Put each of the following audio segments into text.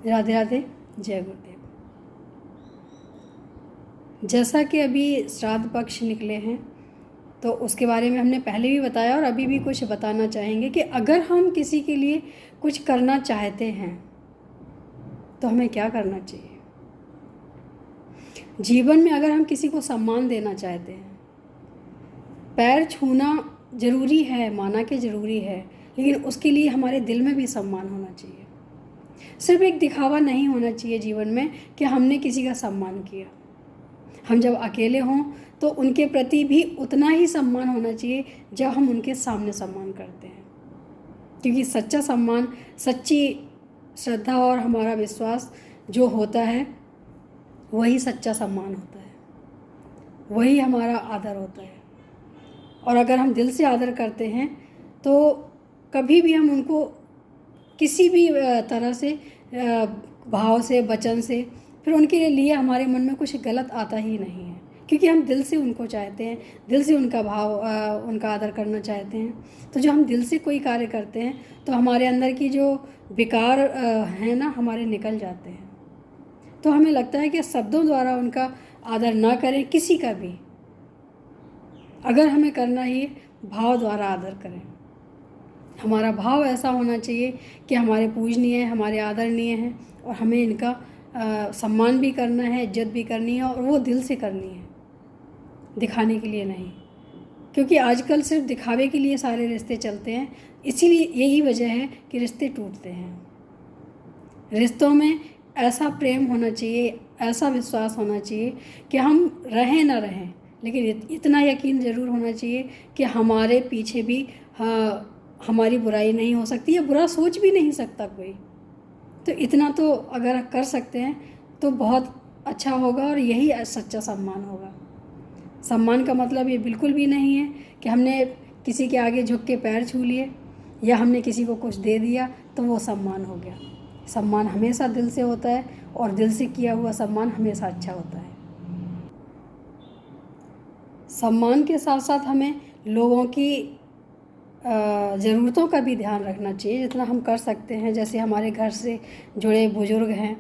राधे राधे, जय गुरुदेव। जैसा कि अभी श्राद्ध पक्ष निकले हैं तो उसके बारे में हमने पहले भी बताया और अभी भी कुछ बताना चाहेंगे कि अगर हम किसी के लिए कुछ करना चाहते हैं तो हमें क्या करना चाहिए। जीवन में अगर हम किसी को सम्मान देना चाहते हैं, पैर छूना ज़रूरी है, माना कि ज़रूरी है, लेकिन उसके लिए हमारे दिल में भी सम्मान होना चाहिए। सिर्फ एक दिखावा नहीं होना चाहिए जीवन में कि हमने किसी का सम्मान किया। हम जब अकेले हों तो उनके प्रति भी उतना ही सम्मान होना चाहिए जब हम उनके सामने सम्मान करते हैं, क्योंकि सच्चा सम्मान, सच्ची श्रद्धा और हमारा विश्वास जो होता है वही सच्चा सम्मान होता है, वही हमारा आदर होता है। और अगर हम दिल से आदर करते हैं तो कभी भी हम उनको किसी भी तरह से, भाव से, वचन से, फिर उनके लिए हमारे मन में कुछ गलत आता ही नहीं है, क्योंकि हम दिल से उनको चाहते हैं, दिल से उनका भाव, उनका आदर करना चाहते हैं। तो जब हम दिल से कोई कार्य करते हैं तो हमारे अंदर की जो विकार हैं ना, हमारे निकल जाते हैं। तो हमें लगता है कि शब्दों द्वारा उनका आदर ना करें, किसी का भी। अगर हमें करना ही, भाव द्वारा आदर करें। हमारा भाव ऐसा होना चाहिए कि हमारे पूजनीय, हमारे आदरणीय हैं और हमें इनका सम्मान भी करना है, इज्जत भी करनी है, और वो दिल से करनी है, दिखाने के लिए नहीं। क्योंकि आजकल सिर्फ दिखावे के लिए सारे रिश्ते चलते हैं, इसीलिए यही वजह है कि रिश्ते टूटते हैं। रिश्तों में ऐसा प्रेम होना चाहिए, ऐसा विश्वास होना चाहिए कि हम रहें ना रहें, लेकिन इतना यकीन ज़रूर होना चाहिए कि हमारे पीछे भी हमारी बुराई नहीं हो सकती, या बुरा सोच भी नहीं सकता कोई। तो इतना तो अगर कर सकते हैं तो बहुत अच्छा होगा, और यही सच्चा सम्मान होगा। सम्मान का मतलब ये बिल्कुल भी नहीं है कि हमने किसी के आगे झुक के पैर छू लिए या हमने किसी को कुछ दे दिया तो वो सम्मान हो गया। सम्मान हमेशा दिल से होता है, और दिल से किया हुआ सम्मान हमेशा अच्छा होता है। सम्मान के साथ साथ हमें लोगों की ज़रूरतों का भी ध्यान रखना चाहिए, जितना हम कर सकते हैं। जैसे हमारे घर से जुड़े बुज़ुर्ग हैं,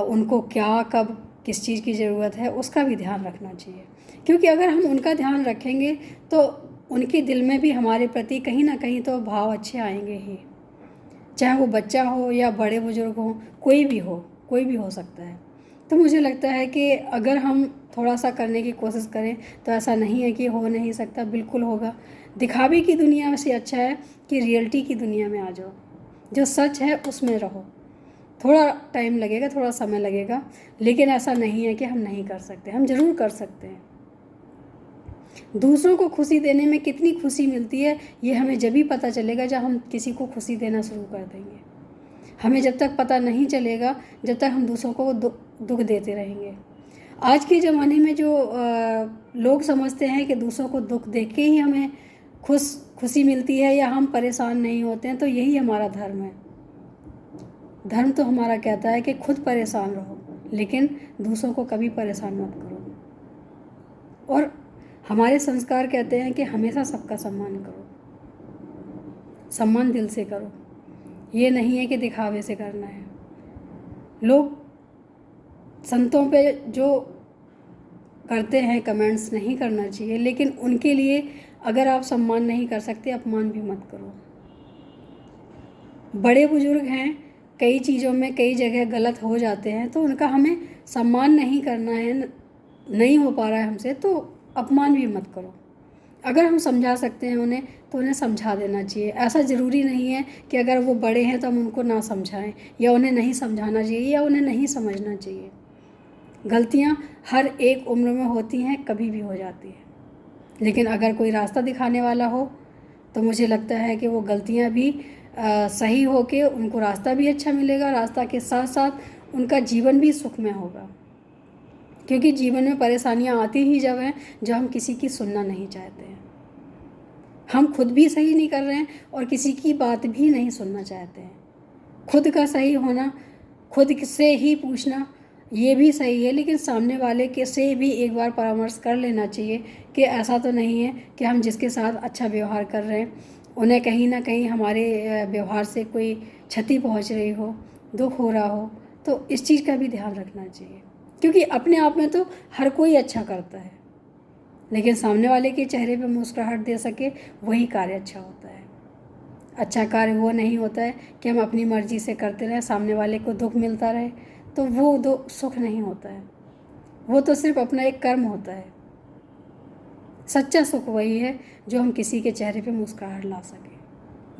उनको क्या, कब, किस चीज़ की ज़रूरत है, उसका भी ध्यान रखना चाहिए। क्योंकि अगर हम उनका ध्यान रखेंगे तो उनके दिल में भी हमारे प्रति कहीं ना कहीं तो भाव अच्छे आएंगे ही, चाहे वो बच्चा हो या बड़े बुज़ुर्ग हों, कोई भी हो सकता है। तो मुझे लगता है कि अगर हम थोड़ा सा करने की कोशिश करें तो ऐसा नहीं है कि हो नहीं सकता, बिल्कुल होगा। दिखावे की दुनिया से अच्छा है कि रियलिटी की दुनिया में आ जाओ, जो सच है उसमें रहो। थोड़ा टाइम लगेगा, थोड़ा समय लगेगा, लेकिन ऐसा नहीं है कि हम नहीं कर सकते, हम ज़रूर कर सकते हैं। दूसरों को खुशी देने में कितनी खुशी मिलती है ये हमें जब भी पता चलेगा जब हम किसी को खुशी देना शुरू कर देंगे। हमें जब तक पता नहीं चलेगा, जब तक हम दूसरों को दुख देते रहेंगे। आज के ज़माने में जो लोग समझते हैं कि दूसरों को दुख देख के ही हमें खुशी मिलती है या हम परेशान नहीं होते हैं, तो यही हमारा धर्म है। धर्म तो हमारा कहता है कि खुद परेशान रहो, लेकिन दूसरों को कभी परेशान मत करो। और हमारे संस्कार कहते हैं कि हमेशा सबका सम्मान करो, सम्मान दिल से करो। ये नहीं है कि दिखावे से करना है। लोग संतों पे जो करते हैं कमेंट्स नहीं करना चाहिए, लेकिन उनके लिए अगर आप सम्मान नहीं कर सकते, अपमान भी मत करो। बड़े बुजुर्ग हैं, कई चीज़ों में कई जगह गलत हो जाते हैं, तो उनका हमें सम्मान नहीं करना है, नहीं हो पा रहा है हमसे, तो अपमान भी मत करो। अगर हम समझा सकते हैं उन्हें तो उन्हें समझा देना चाहिए। ऐसा ज़रूरी नहीं है कि अगर वो बड़े हैं तो हम उनको ना समझाएं, या उन्हें नहीं समझाना चाहिए, या उन्हें नहीं समझना चाहिए। गलतियां हर एक उम्र में होती हैं, कभी भी हो जाती हैं, लेकिन अगर कोई रास्ता दिखाने वाला हो तो मुझे लगता है कि वो गलतियां भी सही हो के उनको रास्ता भी अच्छा मिलेगा, रास्ता के साथ साथ उनका जीवन भी सुखमय होगा। क्योंकि जीवन में परेशानियां आती ही जब हैं जब हम किसी की सुनना नहीं चाहते हैं, हम खुद भी सही नहीं कर रहे हैं और किसी की बात भी नहीं सुनना चाहते हैं। खुद का सही होना, खुद से ही पूछना, ये भी सही है, लेकिन सामने वाले के से भी एक बार परामर्श कर लेना चाहिए कि ऐसा तो नहीं है कि हम जिसके साथ अच्छा व्यवहार कर रहे हैं उन्हें कहीं ना कहीं हमारे व्यवहार से कोई क्षति पहुंच रही हो। दुख हो रहा हो तो इस चीज़ का भी ध्यान रखना चाहिए, क्योंकि अपने आप में तो हर कोई अच्छा करता है, लेकिन सामने वाले के चेहरे पे मुस्कुराहट दे सके वही कार्य अच्छा होता है। अच्छा कार्य वो नहीं होता है कि हम अपनी मर्ज़ी से करते रहें, सामने वाले को दुख मिलता रहे, तो वो सुख नहीं होता है, वो तो सिर्फ अपना एक कर्म होता है। सच्चा सुख वही है जो हम किसी के चेहरे पे मुस्कुराहट ला सकें,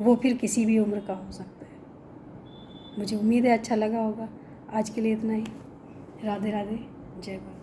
वो फिर किसी भी उम्र का हो सकता है। मुझे उम्मीद है अच्छा लगा होगा। आज के लिए इतना ही। राधे राधे, जय गुरु।